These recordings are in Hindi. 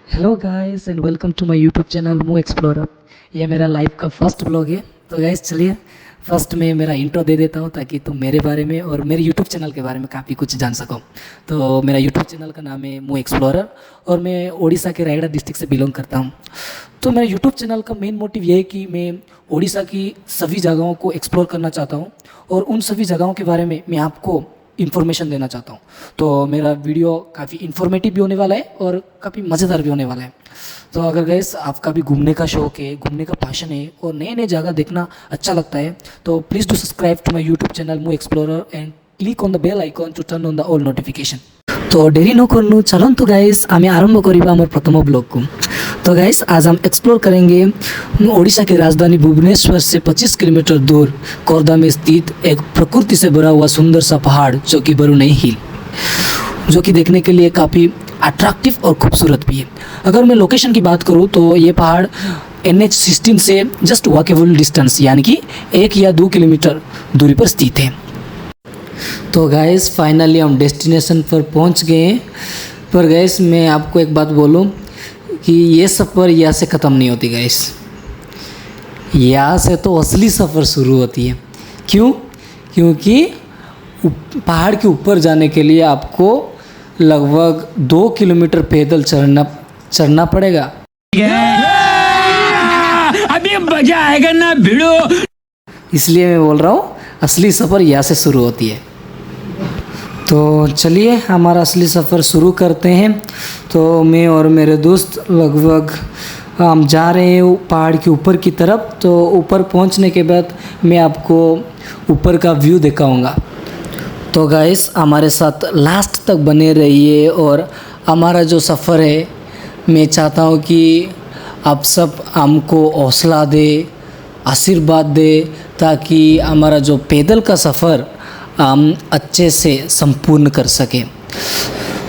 Hello guys and welcome to my YouTube channel मू एक्सप्लोरर। ये मेरा लाइव का फर्स्ट ब्लॉग है। तो गाइस चलिए फर्स्ट में मेरा इंट्रो दे देता हूँ ताकि तुम मेरे बारे में और मेरे यूट्यूब चैनल के बारे में काफ़ी कुछ जान सको। तो मेरा यूट्यूब चैनल का नाम है मू एक्सप्लोरर और मैं ओडिशा के रायगढ़ डिस्ट्रिक्ट से बिलोंग करता हूँ। तो मेरा यूट्यूब चैनल का मेन मोटिव ये है कि मैं ओडिशा की सभी जगहों को एक्सप्लोर करना चाहता हूँ और उन सभी जगहों के बारे में मैं आपको इन्फॉर्मेशन देना चाहता हूँ। तो मेरा वीडियो काफ़ी इन्फॉर्मेटिव भी होने वाला है और काफ़ी मज़ेदार भी होने वाला है। तो अगर गैस आपका भी घूमने का शौक है, घूमने का पैशन है और नए नए जगह देखना अच्छा लगता है तो please do subscribe to my YouTube channel मू explorer and click on the bell icon to turn on the all notification. तो डेरी नकरनु चलन्तु गाइस आमी आरम्भ करिबा आमार प्रथम ब्लॉग को। तो गाइस आज हम एक्सप्लोर करेंगे ओडिशा की राजधानी भुवनेश्वर से 25 किलोमीटर दूर कोरदा में स्थित एक प्रकृति से भरा हुआ सुंदर सा पहाड़ जो कि बरुनेई हिल, जो कि देखने के लिए काफ़ी अट्रैक्टिव और खूबसूरत भी है। अगर मैं लोकेशन की बात करूँ तो ये पहाड़ NH16 से जस्ट वॉकेबल डिस्टेंस यानी कि 1 या 2 किलोमीटर दूरी पर स्थित है। तो गाइस फाइनली हम डेस्टिनेशन पर पहुंच गए हैं। पर गाइस मैं आपको एक बात बोलूं कि ये सफ़र यहाँ से ख़त्म नहीं होती गाइस, यहाँ से तो असली सफ़र शुरू होती है। क्यों? क्योंकि पहाड़ के ऊपर जाने के लिए आपको लगभग 2 किलोमीटर पैदल चढ़ना पड़ेगा। अभी मजा आएगा ना भिड़ो। इसलिए मैं बोल रहा हूँ असली सफ़र यहाँ से शुरू होती है। तो चलिए हमारा असली सफ़र शुरू करते हैं। तो मैं और मेरे दोस्त लगभग हम जा रहे हैं पहाड़ के ऊपर की तरफ। तो ऊपर पहुंचने के बाद मैं आपको ऊपर का व्यू दिखाऊंगा। तो गाइस हमारे साथ लास्ट तक बने रहिए और हमारा जो सफ़र है मैं चाहता हूँ कि आप सब हमको हौसला दे, आशीर्वाद दे ताकि हमारा जो पैदल का सफ़र हम अच्छे से संपूर्ण कर सकें।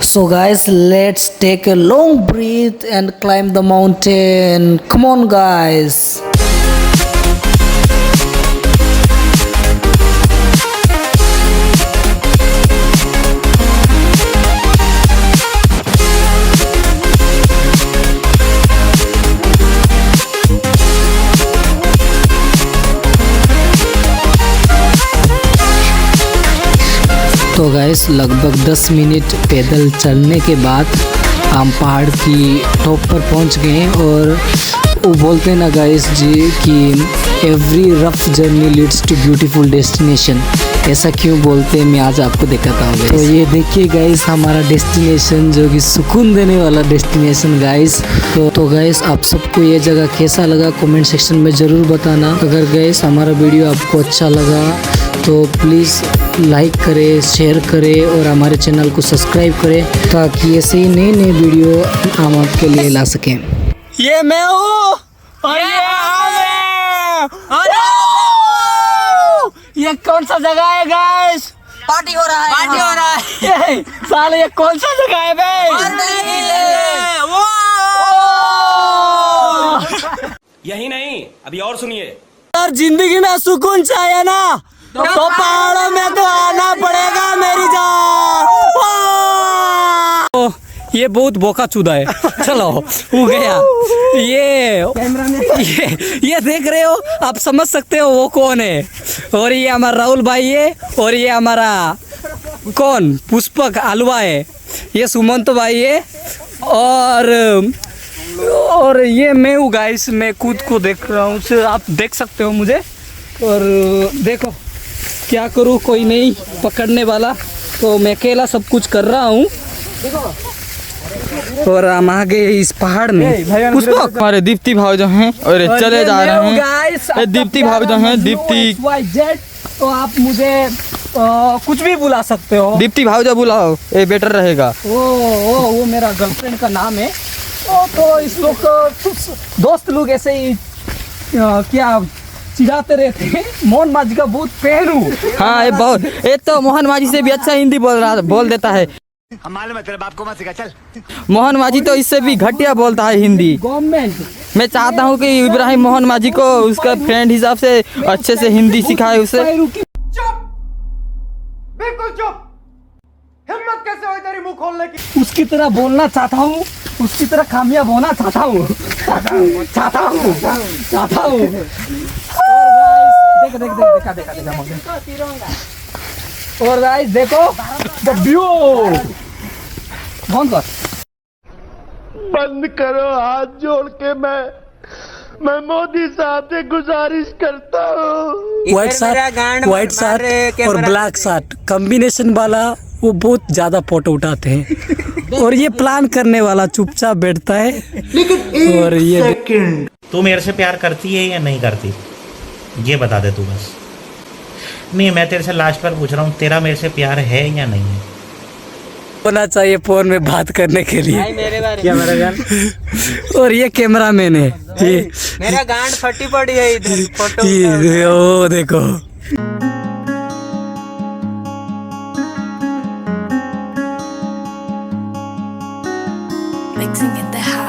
So guys, let's take a long breath and climb the mountain. Come on guys. तो गाइस लगभग 10 मिनट पैदल चलने के बाद हम पहाड़ की टॉप पर पहुंच गए और वो बोलते हैं ना गाइस जी कि every rough journey leads to beautiful destination. ऐसा क्यों बोलते हैं मैं आज आपको दिखाता हूँ। तो ये देखिए गाइस हमारा डेस्टिनेशन जो कि सुकून देने वाला डेस्टिनेशन गाइस। तो गाइस आप सबको ये जगह कैसा लगा कमेंट सेक्शन में ज़रूर बताना। अगर गाइस हमारा वीडियो आपको अच्छा लगा तो प्लीज़ लाइक करें, शेयर करें और हमारे चैनल को सब्सक्राइब करें ताकि ऐसे ही नए नए वीडियो हम आपके लिए ला सकें। ये मैं हूँ और ये आम है। ये कौन सा जगह है गाइस? पार्टी हो रहा है। पार्टी हो रहा है। साले ये कौन सा जगह है बे? यही नहीं अभी और सुनिए। यार जिंदगी में सुकून चाहिए ना तो पहाड़ों में तो आना पड़ेगा मेरी जान। ये बहुत बोका चूदा है। चलो हो गया। ये देख रहे हो आप समझ सकते हो वो कौन है। और ये हमारा राहुल भाई है और ये हमारा कौन पुष्पक आलवा है। ये सुमंत भाई है और ये मैं हूँ गाइस। मैं खुद को देख रहा हूँ, आप देख सकते हो मुझे। और देखो क्या करूँ, कोई नहीं पकड़ने वाला तो मैं अकेला सब कुछ कर रहा हूँ। और हम आ गए इस पहाड़ में। पुष्पक हमारे दीप्ति भाई जो हैं और चले जा रहे हैं। दीप्ति भाई जो हैं दीप्ति तो आप मुझे कुछ भी बुला सकते हो। दीप्ति भाई जो बुलाओ ये बेटर रहेगा। वो मेरा गर्लफ्रेंड का नाम है। तो इस लोग दोस्त लोग ऐसे ही क्या चिढ़ाते रहते हैं। मोहन माझी का बहुत फैन हूँ। हाँ ये तो मोहन माझी से भी अच्छा हिंदी बोल देता है। हम मालूम है तेरे बाप को मत सिखा चल। मोहन माझी तो इससे भी घटिया बोलता है हिंदी। गवर्नमेंट मैं चाहता हूँ कि इब्राहिम मोहन माझी को उसका फ्रेंड हिसाब से अच्छे से हिंदी सिखाए उसे। चुप, बिल्कुल चुप। हिम्मत कैसे हुई तेरी मुंह खोलने की? उसकी तरह बोलना चाहता हूँ, उसकी तरह कामयाब होना चाहता हूँ, चाहता हूँ। और गाइस देखा और गाइस देखो द व्यू। बंद कर। बंद करो, हाथ जोड़ के मैं मोदी साहब से गुजारिश करता हूँ। व्हाइट शर्ट और ब्लैक शर्ट कॉम्बिनेशन वाला वो बहुत ज्यादा फोटो उठाते हैं और ये प्लान करने वाला चुपचाप बैठता है। और ये तू मेरे से प्यार करती है या नहीं करती, ये बता दे तू बस। नहीं, मैं तेरे से लास्ट बार पूछ रहा हूँ, तेरा मेरे से प्यार है या नहीं है? होना चाहिए फोन में बात करने के लिए। मेरे बारे क्या मेरा गान? और ये कैमरा मैन है, ये मेरा गांड फटी पड़ी है इधर फोटो। ओ देखो Mixing in the house.